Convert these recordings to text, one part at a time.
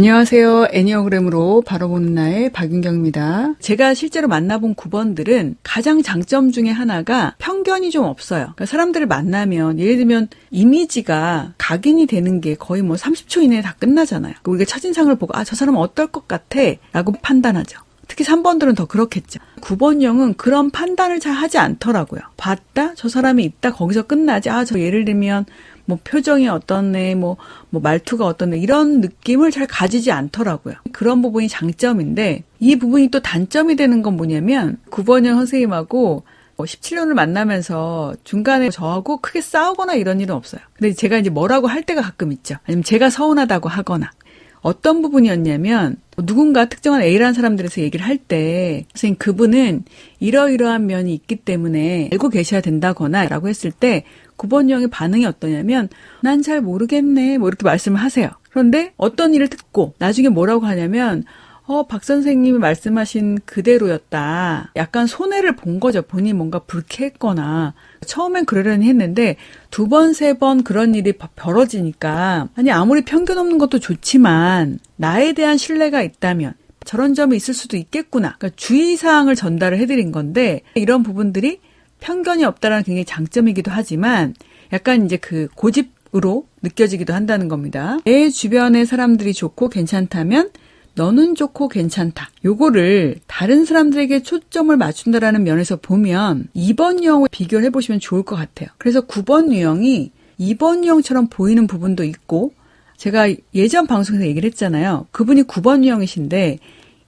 안녕하세요. 애니어그램으로 바로 보는 나의 박윤경입니다. 제가 실제로 만나본 9번들은 가장 장점 중에 하나가 편견이 좀 없어요. 그러니까 사람들을 만나면 예를 들면 이미지가 각인이 되는 게 거의 30초 이내에 다 끝나잖아요. 우리가 첫인상을 보고 저 사람은 어떨 것 같아 라고 판단하죠. 특히 3번들은 더 그렇겠죠. 9번형은 그런 판단을 잘 하지 않더라고요. 봤다? 저 사람이 있다? 거기서 끝나지. 저 예를 들면 표정이 어떻네, 말투가 어떻네, 이런 느낌을 잘 가지지 않더라고요. 그런 부분이 장점인데, 이 부분이 또 단점이 되는 건 뭐냐면, 9번형 선생님하고 17년을 만나면서 중간에 저하고 크게 싸우거나 이런 일은 없어요. 근데 제가 이제 뭐라고 할 때가 가끔 있죠. 아니면 제가 서운하다고 하거나. 어떤 부분이었냐면, 누군가 특정한 A라는 사람들에서 얘기를 할 때, 선생님 그분은 이러이러한 면이 있기 때문에 알고 계셔야 된다거나 라고 했을 때, 9번형의 반응이 어떠냐면 난 잘 모르겠네 이렇게 말씀을 하세요. 그런데 어떤 일을 듣고 나중에 뭐라고 하냐면 박 선생님이 말씀하신 그대로였다. 약간 손해를 본 거죠. 본인이 뭔가 불쾌했거나 처음엔 그러려니 했는데 2번, 3번 그런 일이 벌어지니까 아무리 편견 없는 것도 좋지만 나에 대한 신뢰가 있다면 저런 점이 있을 수도 있겠구나. 그러니까 주의사항을 전달을 해드린 건데 이런 부분들이 편견이 없다라는 굉장히 장점이기도 하지만 약간 이제 그 고집으로 느껴지기도 한다는 겁니다. 내 주변의 사람들이 좋고 괜찮다면 너는 좋고 괜찮다. 요거를 다른 사람들에게 초점을 맞춘다라는 면에서 보면 2번 유형을 비교를 해보시면 좋을 것 같아요. 그래서 9번 유형이 2번 유형처럼 보이는 부분도 있고 제가 예전 방송에서 얘기를 했잖아요. 그분이 9번 유형이신데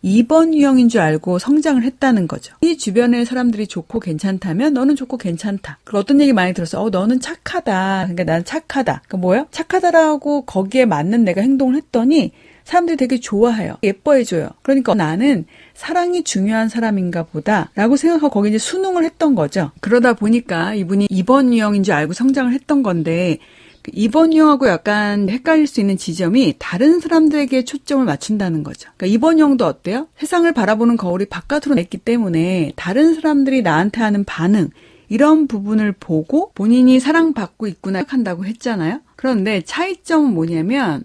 2번 유형인 줄 알고 성장을 했다는 거죠. 이 주변의 사람들이 좋고 괜찮다면 너는 좋고 괜찮다. 그리고 어떤 얘기 많이 들었어. 너는 착하다. 그러니까 나는 착하다. 그러니까 뭐야? 착하다라고 거기에 맞는 내가 행동을 했더니 사람들이 되게 좋아해요. 예뻐해줘요. 그러니까 나는 사랑이 중요한 사람인가 보다 라고 생각하고 거기 이제 순응을 했던 거죠. 그러다 보니까 이분이 2번 유형인 줄 알고 성장을 했던 건데 2번 유형하고 약간 헷갈릴 수 있는 지점이 다른 사람들에게 초점을 맞춘다는 거죠. 그러니까 2번 유형도 어때요? 세상을 바라보는 거울이 바깥으로 냈기 때문에 다른 사람들이 나한테 하는 반응 이런 부분을 보고 본인이 사랑받고 있구나 생각한다고 했잖아요. 그런데 차이점은 뭐냐면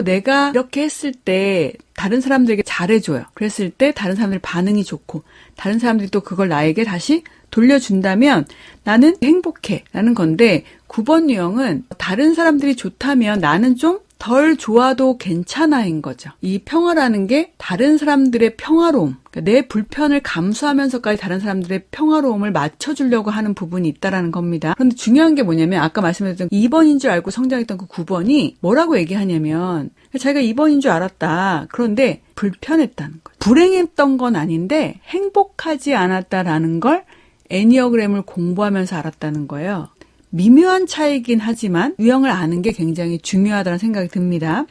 내가 이렇게 했을 때 다른 사람들에게 잘해줘요. 그랬을 때 다른 사람들 반응이 좋고 다른 사람들이 또 그걸 나에게 다시 돌려준다면 나는 행복해 라는 건데 9번 유형은 다른 사람들이 좋다면 나는 좀 덜 좋아도 괜찮아인 거죠. 이 평화라는 게 다른 사람들의 평화로움, 그러니까 내 불편을 감수하면서까지 다른 사람들의 평화로움을 맞춰주려고 하는 부분이 있다라는 겁니다. 그런데 중요한 게 뭐냐면 아까 말씀드렸던 2번인 줄 알고 성장했던 그 9번이 뭐라고 얘기하냐면 자기가 2번인 줄 알았다. 그런데 불편했다는 거예요. 불행했던 건 아닌데 행복하지 않았다라는 걸 애니어그램을 공부하면서 알았다는 거예요. 미묘한 차이긴 하지만 유형을 아는 게 굉장히 중요하다는 생각이 듭니다.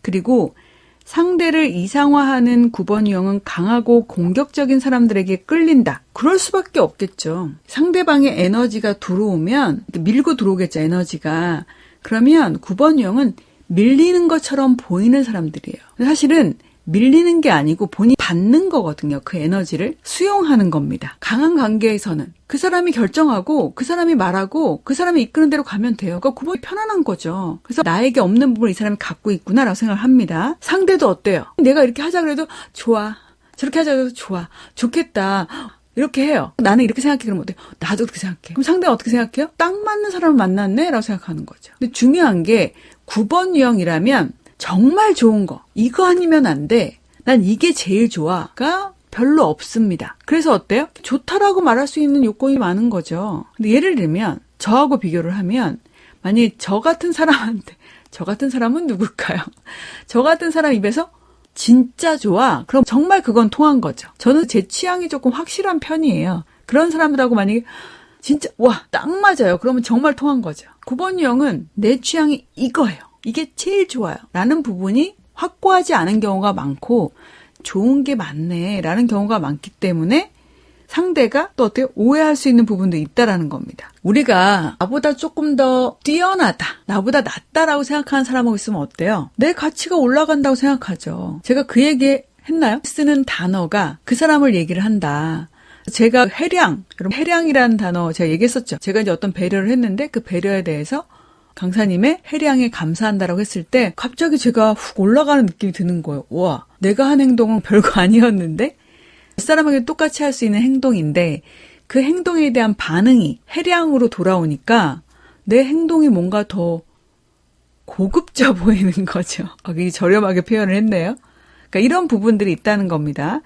그리고 상대를 이상화하는 9번 유형은 강하고 공격적인 사람들에게 끌린다. 그럴 수밖에 없겠죠. 상대방의 에너지가 들어오면 밀고 들어오겠죠, 에너지가. 그러면 9번 유형은 밀리는 것처럼 보이는 사람들이에요. 사실은 밀리는 게 아니고 본인이 받는 거거든요. 그 에너지를 수용하는 겁니다. 강한 관계에서는 그 사람이 결정하고 그 사람이 말하고 그 사람이 이끄는 대로 가면 돼요. 그러니까 그분이 편안한 거죠. 그래서 나에게 없는 부분을 이 사람이 갖고 있구나라고 생각을 합니다. 상대도 어때요? 내가 이렇게 하자 그래도 좋아. 저렇게 하자 그래도 좋아. 좋겠다. 이렇게 해요. 나는 이렇게 생각해. 그러면 어때요? 나도 그렇게 생각해. 그럼 상대가 어떻게 생각해요? 딱 맞는 사람을 만났네? 라고 생각하는 거죠. 근데 중요한 게 9번 유형이라면 정말 좋은 거. 이거 아니면 안 돼. 난 이게 제일 좋아가 별로 없습니다. 그래서 어때요? 좋다라고 말할 수 있는 요건이 많은 거죠. 근데 예를 들면 저하고 비교를 하면 만약에 저 같은 사람한테 저 같은 사람은 누굴까요? 저 같은 사람 입에서 진짜 좋아. 그럼 정말 그건 통한 거죠. 저는 제 취향이 조금 확실한 편이에요. 그런 사람들하고 만약에 진짜 와, 딱 맞아요. 그러면 정말 통한 거죠. 9번 유형은 내 취향이 이거예요. 이게 제일 좋아요. 라는 부분이 확고하지 않은 경우가 많고 좋은 게 맞네 라는 경우가 많기 때문에 상대가 또 어때요? 오해할 수 있는 부분도 있다라는 겁니다. 우리가 나보다 조금 더 뛰어나다, 나보다 낫다라고 생각하는 사람하고 있으면 어때요? 내 가치가 올라간다고 생각하죠. 제가 그 얘기 했나요? 쓰는 단어가 그 사람을 얘기를 한다. 제가 해량, 여러분 해량이라는 단어 제가 얘기했었죠. 제가 이제 어떤 배려를 했는데 그 배려에 대해서 강사님의 해량에 감사한다라고 했을 때 갑자기 제가 훅 올라가는 느낌이 드는 거예요. 와, 내가 한 행동은 별거 아니었는데 사람에게 똑같이 할 수 있는 행동인데 그 행동에 대한 반응이 해량으로 돌아오니까 내 행동이 뭔가 더 고급져 보이는 거죠. 굉장히 저렴하게 표현을 했네요. 그러니까 이런 부분들이 있다는 겁니다.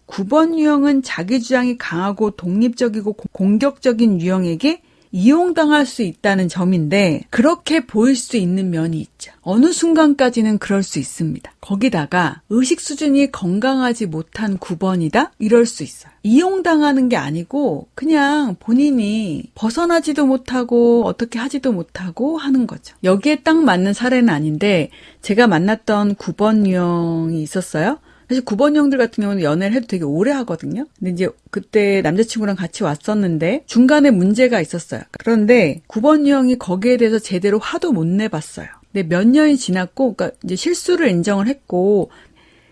9번 유형은 자기 주장이 강하고 독립적이고 공격적인 유형에게 이용당할 수 있다는 점인데 그렇게 보일 수 있는 면이 있죠. 어느 순간까지는 그럴 수 있습니다. 거기다가 의식 수준이 건강하지 못한 9번이다? 이럴 수 있어요. 이용당하는 게 아니고 그냥 본인이 벗어나지도 못하고 어떻게 하지도 못하고 하는 거죠. 여기에 딱 맞는 사례는 아닌데 제가 만났던 9번 유형이 있었어요. 사실 9번 형들 같은 경우는 연애를 해도 되게 오래 하거든요. 근데 이제 그때 남자친구랑 같이 왔었는데 중간에 문제가 있었어요. 그런데 9번 형이 거기에 대해서 제대로 화도 못 내봤어요. 근데 몇 년이 지났고, 그러니까 이제 실수를 인정을 했고,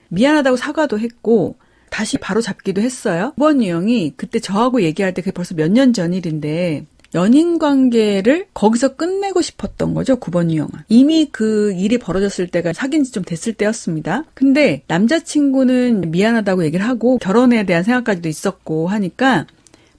미안하다고 사과도 했고, 다시 바로 잡기도 했어요. 9번 유형이 그때 저하고 얘기할 때 그게 벌써 몇 년 전 일인데, 연인 관계를 거기서 끝내고 싶었던 거죠, 9번 유형은. 이미 그 일이 벌어졌을 때가 사귄 지 좀 됐을 때였습니다. 근데 남자친구는 미안하다고 얘기를 하고 결혼에 대한 생각까지도 있었고 하니까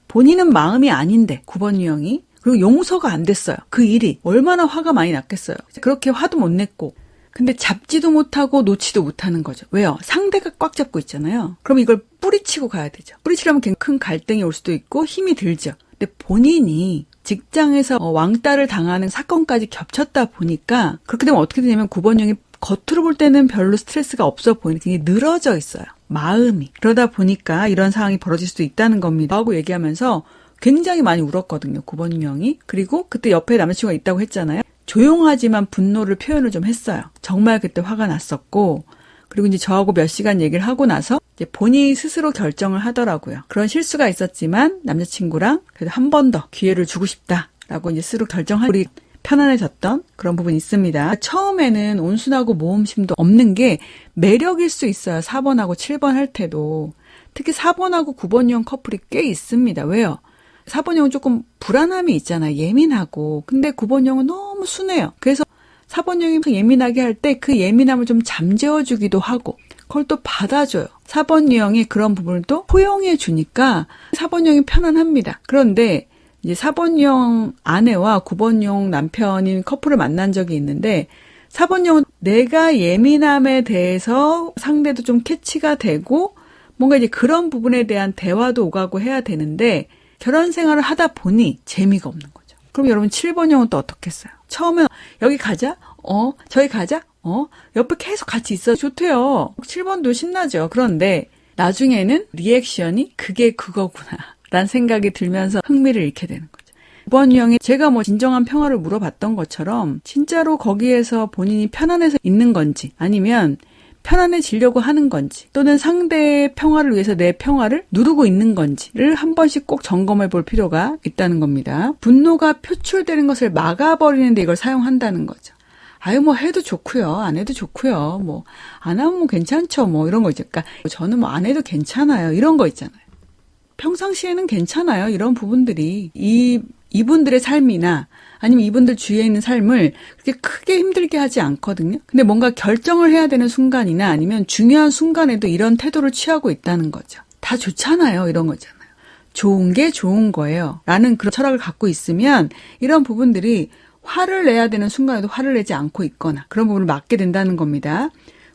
본인은 마음이 아닌데 9번 유형이 그리고 용서가 안 됐어요. 그 일이 얼마나 화가 많이 났겠어요. 그렇게 화도 못 냈고 근데 잡지도 못하고 놓지도 못하는 거죠. 왜요? 상대가 꽉 잡고 있잖아요. 그럼 이걸 뿌리치고 가야 되죠. 뿌리치려면 굉장히 큰 갈등이 올 수도 있고 힘이 들죠. 근데 본인이 직장에서 왕따를 당하는 사건까지 겹쳤다 보니까 그렇게 되면 어떻게 되냐면 9번형이 겉으로 볼 때는 별로 스트레스가 없어 보이는 굉장히 늘어져 있어요. 마음이. 그러다 보니까 이런 상황이 벌어질 수도 있다는 겁니다. 하고 얘기하면서 굉장히 많이 울었거든요. 9번형이. 그리고 그때 옆에 남자친구가 있다고 했잖아요. 조용하지만 분노를 표현을 좀 했어요. 정말 그때 화가 났었고 그리고 이제 저하고 몇 시간 얘기를 하고 나서 이제 본인이 스스로 결정을 하더라고요. 그런 실수가 있었지만 남자친구랑 그래도 한 번 더 기회를 주고 싶다라고 이제 스스로 결정하고 우리 편안해졌던 그런 부분이 있습니다. 처음에는 온순하고 모험심도 없는 게 매력일 수 있어요. 4번하고 7번 할 때도. 특히 4번하고 9번형 커플이 꽤 있습니다. 왜요? 4번형은 조금 불안함이 있잖아요. 예민하고. 근데 9번형은 너무 순해요. 그래서 4번형이 예민하게 할 때 그 예민함을 좀 잠재워주기도 하고 그걸 또 받아줘요. 4번 유형이 그런 부분을 또 포용해 주니까 4번형이 편안합니다. 그런데 이제 4번형 아내와 9번형 남편인 커플을 만난 적이 있는데 4번형은 내가 예민함에 대해서 상대도 좀 캐치가 되고 뭔가 이제 그런 부분에 대한 대화도 오가고 해야 되는데 결혼 생활을 하다 보니 재미가 없는 거죠. 그럼 여러분 7번형은 또 어떻겠어요? 처음에 여기 가자? 저기 가자? 옆에 계속 같이 있어. 좋대요. 7번도 신나죠. 그런데 나중에는 리액션이 그게 그거구나 라는 생각이 들면서 흥미를 잃게 되는 거죠. 9번 유형이 제가 진정한 평화를 물어봤던 것처럼 진짜로 거기에서 본인이 편안해서 있는 건지 아니면 편안해지려고 하는 건지 또는 상대의 평화를 위해서 내 평화를 누르고 있는 건지를 한 번씩 꼭 점검해 볼 필요가 있다는 겁니다. 분노가 표출되는 것을 막아버리는데 이걸 사용한다는 거죠. 아유 해도 좋고요. 안 해도 좋고요. 안 하면 괜찮죠. 이런 거 있죠. 그러니까 저는 안 해도 괜찮아요. 이런 거 있잖아요. 평상시에는 괜찮아요. 이런 부분들이 이분들의 삶이나 아니면 이분들 주위에 있는 삶을 그렇게 크게 힘들게 하지 않거든요. 근데 뭔가 결정을 해야 되는 순간이나 아니면 중요한 순간에도 이런 태도를 취하고 있다는 거죠. 다 좋잖아요. 이런 거잖아요. 좋은 게 좋은 거예요. 라는 그런 철학을 갖고 있으면 이런 부분들이 화를 내야 되는 순간에도 화를 내지 않고 있거나 그런 부분을 막게 된다는 겁니다.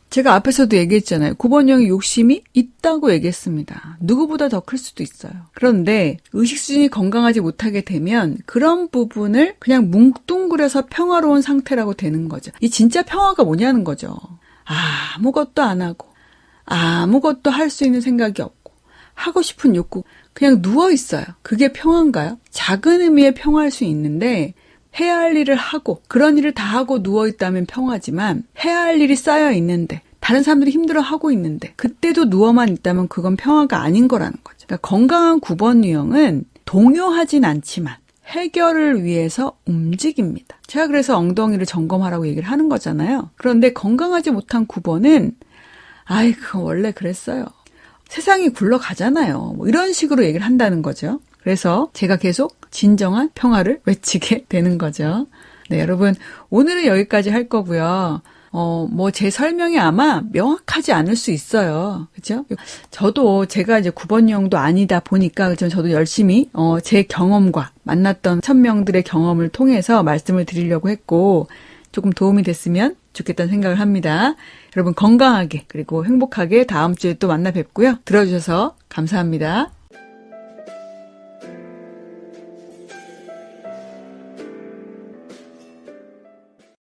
제가 앞에서도 얘기했잖아요. 9번형이 욕심이 있다고 얘기했습니다. 누구보다 더 클 수도 있어요. 그런데 의식 수준이 건강하지 못하게 되면 그런 부분을 그냥 뭉뚱그려서 평화로운 상태라고 되는 거죠. 이 진짜 평화가 뭐냐는 거죠. 아무것도 안 하고 아무것도 할 수 있는 생각이 없고 하고 싶은 욕구 그냥 누워 있어요. 그게 평화인가요? 작은 의미의 평화일 수 있는데 해야 할 일을 하고 그런 일을 다 하고 누워있다면 평화지만 해야 할 일이 쌓여 있는데 다른 사람들이 힘들어하고 있는데 그때도 누워만 있다면 그건 평화가 아닌 거라는 거죠. 그러니까 건강한 9번 유형은 동요하진 않지만 해결을 위해서 움직입니다. 제가 그래서 엉덩이를 점검하라고 얘기를 하는 거잖아요. 그런데 건강하지 못한 9번은 그건 원래 그랬어요. 세상이 굴러가잖아요. 이런 식으로 얘기를 한다는 거죠. 그래서 제가 계속 진정한 평화를 외치게 되는 거죠. 네, 여러분, 오늘은 여기까지 할 거고요. 뭐 제 설명이 아마 명확하지 않을 수 있어요. 그죠? 저도 제가 이제 9번령도 아니다 보니까, 그죠? 저도 열심히, 제 경험과 만났던 1000명들의 경험을 통해서 말씀을 드리려고 했고, 조금 도움이 됐으면 좋겠다는 생각을 합니다. 여러분 건강하게, 그리고 행복하게 다음 주에 또 만나 뵙고요. 들어주셔서 감사합니다.